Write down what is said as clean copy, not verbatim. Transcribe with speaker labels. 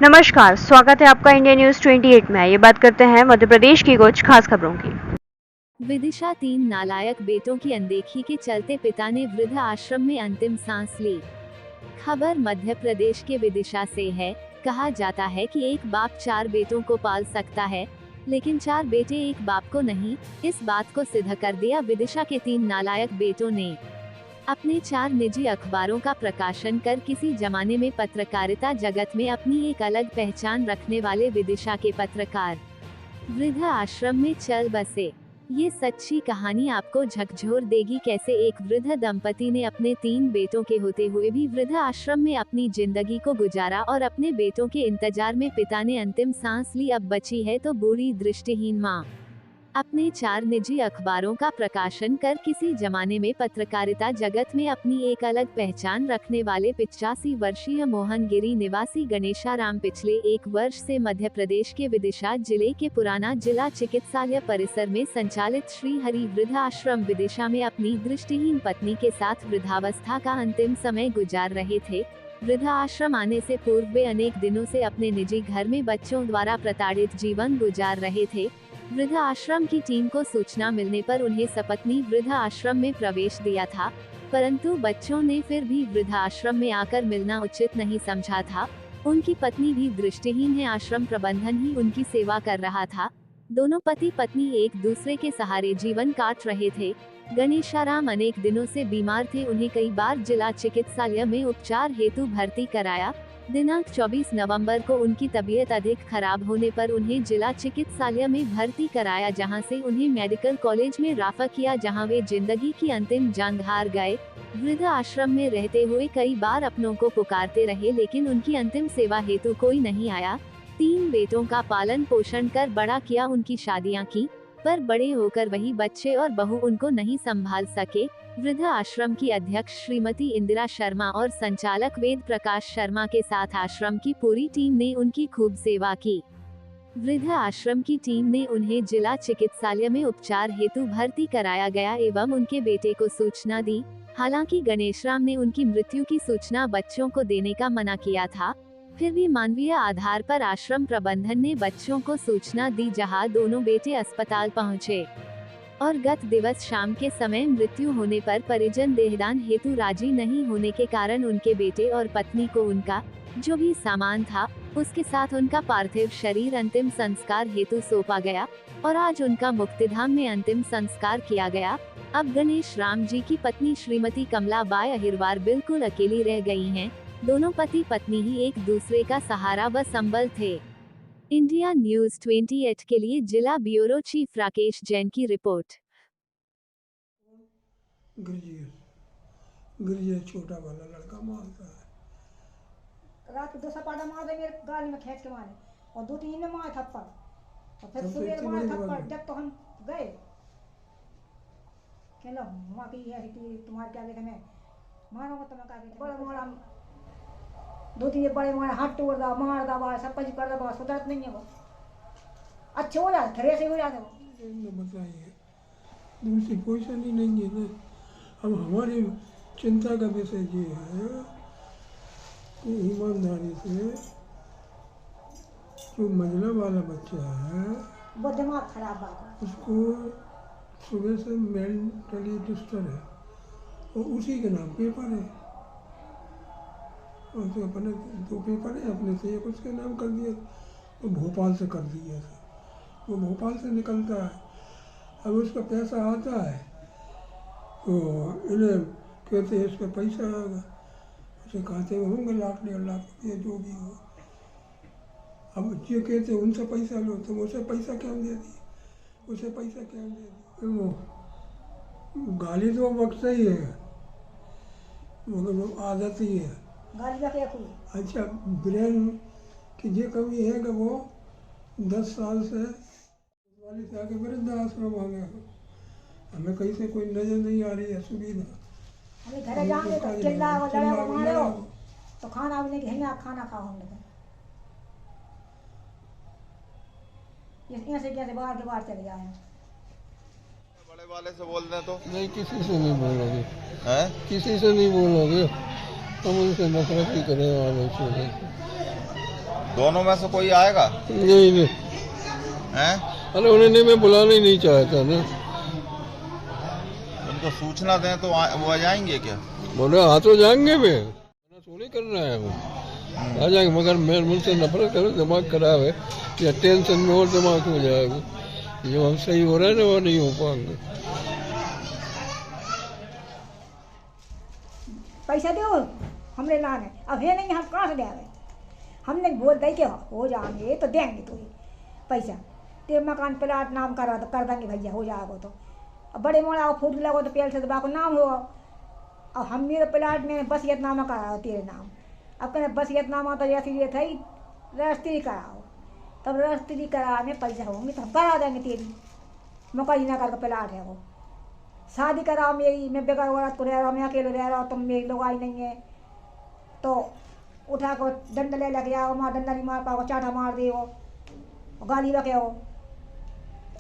Speaker 1: नमस्कार, स्वागत है आपका इंडिया न्यूज 28 में। ये बात करते हैं मध्य प्रदेश की कुछ खास खबरों की।
Speaker 2: विदिशा 3 नालायक बेटों की अनदेखी के चलते पिता ने वृद्ध आश्रम में अंतिम सांस ली। खबर मध्य प्रदेश के विदिशा से है। कहा जाता है कि एक बाप 4 बेटों को पाल सकता है, लेकिन 4 बेटे एक बाप को नहीं। इस बात को सिद्ध कर दिया विदिशा के 3 नालायक बेटों ने। अपने 4 निजी अखबारों का प्रकाशन कर किसी जमाने में पत्रकारिता जगत में अपनी एक अलग पहचान रखने वाले विदिशा के पत्रकार वृद्ध आश्रम में चल बसे। ये सच्ची कहानी आपको झकझोर देगी कैसे एक वृद्ध दंपति ने अपने 3 बेटों के होते हुए भी वृद्ध आश्रम में अपनी जिंदगी को गुजारा और अपने बेटों के इंतजार में पिता ने अंतिम सांस ली। अब बची है तो बूढ़ी दृष्टिहीन माँ। अपने 4 निजी अखबारों का प्रकाशन कर किसी जमाने में पत्रकारिता जगत में अपनी एक अलग पहचान रखने वाले 85 वर्षीय मोहनगिरी निवासी गणेशाराम पिछले 1 वर्ष से मध्य प्रदेश के विदिशा जिले के पुराना जिला चिकित्सालय परिसर में संचालित श्री हरि वृद्ध आश्रम विदिशा में अपनी दृष्टिहीन पत्नी के साथ वृद्धावस्था का अंतिम समय गुजार रहे थे। वृद्ध आश्रम आने से पूर्व वे अनेक दिनों से अपने निजी घर में बच्चों द्वारा प्रताड़ित जीवन गुजार रहे थे। वृद्ध आश्रम की टीम को सूचना मिलने पर उन्हें सपत्नी वृद्ध आश्रम में प्रवेश दिया था, परंतु बच्चों ने फिर भी वृद्ध आश्रम में आकर मिलना उचित नहीं समझा था। उनकी पत्नी भी दृष्टिहीन है, आश्रम प्रबंधन ही उनकी सेवा कर रहा था। दोनों पति पत्नी एक दूसरे के सहारे जीवन काट रहे थे। गणेशाराम अनेक दिनों से बीमार थे, उन्हें कई बार जिला चिकित्सालय में उपचार हेतु भर्ती कराया। दिनांक 24 नवंबर को उनकी तबीयत अधिक खराब होने पर उन्हें जिला चिकित्सालय में भर्ती कराया, जहां से उन्हें मेडिकल कॉलेज में राफा किया, जहां वे जिंदगी की अंतिम जंग हार गए। वृद्ध आश्रम में रहते हुए कई बार अपनों को पुकारते रहे, लेकिन उनकी अंतिम सेवा हेतु कोई नहीं आया। 3 बेटों का पालन पोषण कर बड़ा किया, उनकी शादियां की, पर बड़े होकर वही बच्चे और बहू उनको नहीं संभाल सके। वृद्ध आश्रम की अध्यक्ष श्रीमती इंदिरा शर्मा और संचालक वेद प्रकाश शर्मा के साथ आश्रम की पूरी टीम ने उनकी खूब सेवा की। वृद्ध आश्रम की टीम ने उन्हें जिला चिकित्सालय में उपचार हेतु भर्ती कराया गया एवं उनके बेटे को सूचना दी। हालांकि गणेशराम ने उनकी मृत्यु की सूचना बच्चों को देने का मना किया था, फिर भी मानवीय आधार पर आश्रम प्रबंधन ने बच्चों को सूचना दी, जहां दोनों बेटे अस्पताल पहुंचे और गत दिवस शाम के समय मृत्यु होने पर परिजन देहदान हेतु राजी नहीं होने के कारण उनके बेटे और पत्नी को उनका जो भी सामान था उसके साथ उनका पार्थिव शरीर अंतिम संस्कार हेतु सौंपा गया और आज उनका मुक्तिधाम में अंतिम संस्कार किया गया। अब गणेश राम जी की पत्नी श्रीमती कमला बाई अहिरवार बिल्कुल अकेली रह गई हैं। दोनों पति पत्नी ही एक दूसरे का सहारा व संबल थे। इंडिया न्यूज 28 के लिए जिला ब्यूरो चीफ राकेश जैन की रिपोर्ट।
Speaker 3: गिरजियस छोटा वाला लड़का मारता है।
Speaker 4: रात को 2 सपाटा मार दे मेरे गाल में खींच के मारे और 2-3 ने मारे थप्पड़ और फिर सुबह मारे थप्पड़। जब तो हम गए कहना माँ की है कि तुम्हारे क्या देखने मारो मत मैं कहा बड़ा मारा 2-3 बड़े मारे हाथ तोड़ दा मार दा बा सब कुछ कर दा बा सुधरत नहीं है वो अच्छे हो जाते थरे से हो जाते वो
Speaker 3: बताइए दूसरी पोजीशन ही नहीं है ना। अब हमारी चिंता का विषय ये है कि ईमानदारी से जो मंझला वाला बच्चा है
Speaker 4: वो दिमाग खराब बात
Speaker 3: उसको सुबह से मेंटली डिस्टर्ब है और उसी के नाम पेपर है और तो अपने 2 पेपर है, अपने से एक उसके नाम कर दिया और भोपाल से कर दिया था। वो भोपाल से निकलता है, अब उसका पैसा आता है तो इन्हें कहते हैं इसका पैसा आएगा, उसे कहते होंगे 1.5 लाख रुपये जो भी हो। अब ये कहते उनसे पैसा लो, तुम उसे पैसा क्यों दे दी, उसे पैसा क्यों दे दी। वो गाली तो वक्त ही है मगर वो आदत ही है। अच्छा ब्रेन की ये कमी है कि वो 10 साल से वाली से आके वृद्ध आश्रम आ गया। हमें कहीं से कोई नजर नहीं आ रही है सुविधा।
Speaker 4: हमें घर जाएंगे तो चिल्ला मारे हो तो खाना भी नहीं कहेंगे खाना खाओ हम लोग यहाँ से कैसे बाहर के बाहर चले जाए।
Speaker 5: बड़े वाले से बोल दें तो
Speaker 3: नहीं किसी से नहीं बोलोगे
Speaker 5: हैं?
Speaker 3: किसी से नहीं बोलोगे हम उनसे नफरत ही करें वाले से।
Speaker 5: दोनों में से कोई आएगा?
Speaker 6: नहीं नहीं,
Speaker 5: हैं?
Speaker 6: अरे उन्हें मैं बुलाना ही नहीं चाहता ना।
Speaker 5: उनको सूचना दें तो वो आ जाएंगे क्या?
Speaker 6: बोले आ तो जाएंगे, मैं थोड़ी करना है, वो आ जाएंगे, मगर मैं मुझसे नफरत करो, दिमाग खराब है या टेंशन में और दिमाग हो जाएगा। जो हम सही हो रहा है ना वो नहीं हो पाएंगे।
Speaker 4: पैसा दो हमने लाने, अब है नहीं, हम कहाँ से देंगे? हमने बोल दे के हो जाएंगे तो देंगे तो पैसा, तेरे मकान प्लाट नाम करा तो कर देंगे भैया, हो जाएगा तो। अब बड़े मोड़ा फूट लगो तो पेड़ से दबा को नाम हो। अब हम मेरे प्लाट में बसियतनामा कराओ तेरे नाम। अब कहने बसियतनामा तो जैसे ये थी रजिस्ट्री कराओ, तब रजिस्ट्री कराने पैसा होंगे तो हम करा देंगे तेरी। मकई ना करके प्लाट है वो। शादी कराओ मेरी, मैं बेकार औरत को रह रहा हूँ, मैं अकेले रह रहा हूँ, तुम मेरी लोग आई नहीं है तो उठा कर डंडा ले लेके आओ, माँ डंडा नहीं मार पाओ, चाटा मार दे, गाली रखे हो।